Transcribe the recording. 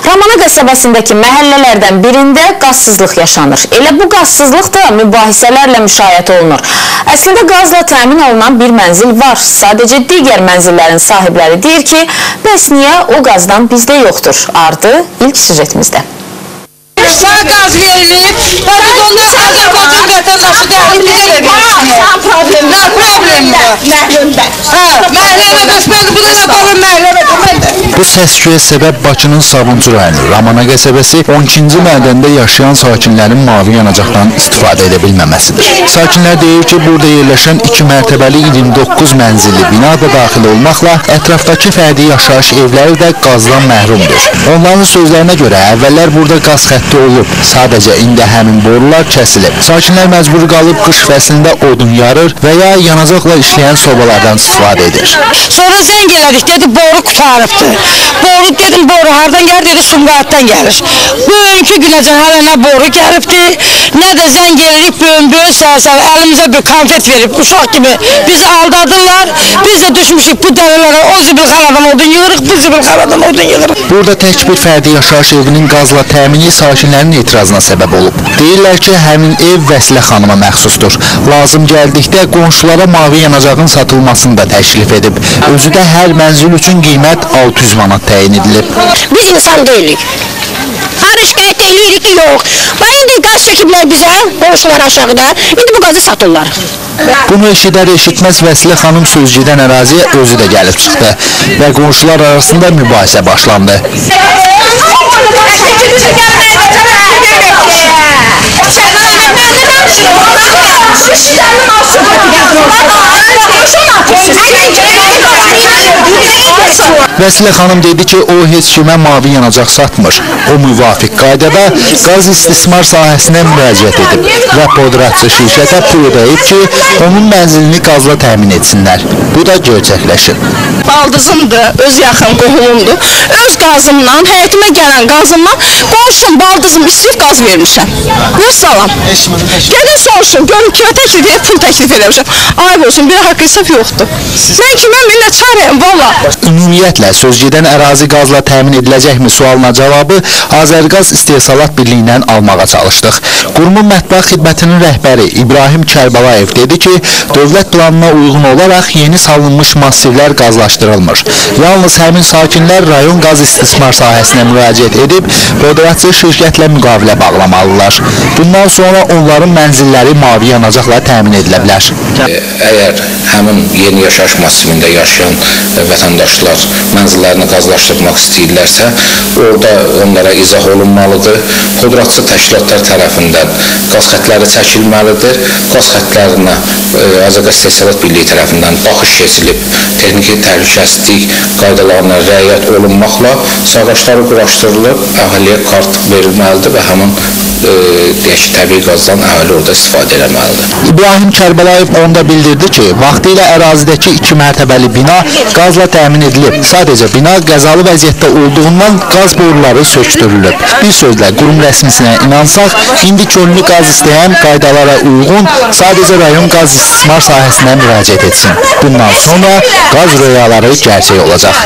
Ramana qəsəbəsindəki məhəllələrdən birində qazsızlıq yaşanır. Elə bu qazsızlıq da mübahisələrlə müşahidə olunur. Əslində qazla təmin olunan bir mənzil var. Sadəcə digər mənzillərin sahibləri deyir ki, bəs niyə o qazdan bizdə yoxdur? Ardı ilk süjetimizdə. Sağ qaz verilib, fakat onda Azərbaycan vətəndaşı gəlib bizə də verirsiniz. Problem var. Məhlumda. Məhəllədə bəsmədir, bu da nə balın məhəllədə. Bu səs-küyə səbəb Bakının Sabunçu rayonu Ramana qəsəbəsi 12-ci mədəndə yaşayan sakinlərin mavi yanacaqdan istifadə edə bilməməsidir. Sakinlər deyir ki, burada yerləşən 2 mərtəbəli 29 mənzilli bina da daxil olmaqla ətrafdakı fərdi yaşayış evləri də qazdan məhrumdur. Onların sözlərinə görə əvvəllər burada qaz xətti olub, sadəcə indi həmin borular kəsilib. Sakinlər məcbur qalıb qış fəslində odun yarır və ya yanacaqla işləyən sobalardan istifadə edir. Sonra zəng elədik, dedi boru qutarıbdır. Boru dedim, boru hardan gəlir, dedi Sumqayıtdan gəlir. Bugünkü günəcən hələ nə boru gəlibdir, nə də zəng elədik, böyün səhər əlimizə bir konfet verib, uşaq kimi bizi aldadırlar. Biz də düşmüşük bu dərələrə, o zibilxanadan odun yığırıq, bu zibilxanadan odun yığırıq. Burada tək bir fərdi yaşayış evinin qazla təmini sakinlərin etirazına səbəb olub. Deyirlər ki, həmin ev Vəsilə xanıma məxsusdur. Lazım gəldikdə qonşulara mavi yanacağın satılmasını da təklif edib. Özü də hər mənzil üçün qiymət 600 manat təyin edilib. Biz insan deyilik. Hər şikayət deyilik ki, yox. İndi qaz çəkiblər bizə, qonşular aşağıda, indi bu qazı satırlar. Bunu eşidər-eşitməz Vəsilə xanım sözcüdən əraziyə özü də gəlib çıxdı və qonşular arasında mübahisə başlandı. Vəsilə xanım dedi ki, o heç kimə mavi yanacaq satmır. O müvafiq qaydada qaz istismar sahəsinə müraciət edib və podratçı şirkətə pul ödəyib ki, onun mənzilini qazla təmin etsinlər. Bu da gerçəkləşib. Baldızımdır, öz yaxın qohumumdur. Öz qazımdan, həyətimə gələn qazımdan qonşum, baldızım istəyib qaz vermişəm. Vəssalam. Gəlin soruşun, görün kimə təklif edib, pul təklif edəmişəm. Ayıb olsun, bir haqq hesab yoxdur. Mən kimə millət çarəyəm, valla. Ümumiyyətlə, sözgedən ərazi qazla təmin ediləcəkmi sualına cavabı Azərqaz İstehsalat Birliyindən almağa çalışdıq. Qurumun mətbuat xidmətinin rəhbəri İbrahim Kərbalayev dedi ki, dövlət planına uyğun olaraq yeni salınmış massivlər qazlaşdırılmır. Yalnız həmin sakinlər rayon qaz istismar sahəsinə müraciət edib, podratçı şirkətlə müqavilə bağlamalılar. Bundan sonra onların mənzilləri mavi yanacaqla təmin edilə bilər. Əgər həmin yeni yaşayış massivində yaşayan vətəndaşlar mənzillərini qazlaşdırmaq istəyirlərsə, orada onlara izah olunmalıdır. Podratçı təşkilatlar tərəfindən qaz xətləri çəkilməlidir. Qaz xətlərinə Azərqaz İstehsalat Birliyi tərəfindən baxış keçilib, texniki təhlükəsizlik qaydalarına riayət olunmaqla sağdaşları quraşdırılıb, əhaliyə kart verilməlidir və həmin deyək ki, təbii qazdan əhali orada istifadə eləməlidir. İbrahim Kərbalayev onda bildirdi ki, vaxtilə ərazidəki 2 mərtəbəli bina qazla təmin edilib. Sadəcə bina qəzalı vəziyyətdə olduğundan qaz boruları sökdürülüb. Bir sözlə, qurum rəsmisinə inansaq, indi könüllü qaz istəyən qaydalara uyğun sadəcə rayon qaz istismar sahəsinə müraciət etsin. Bundan sonra qaz röyaları gerçək olacaq.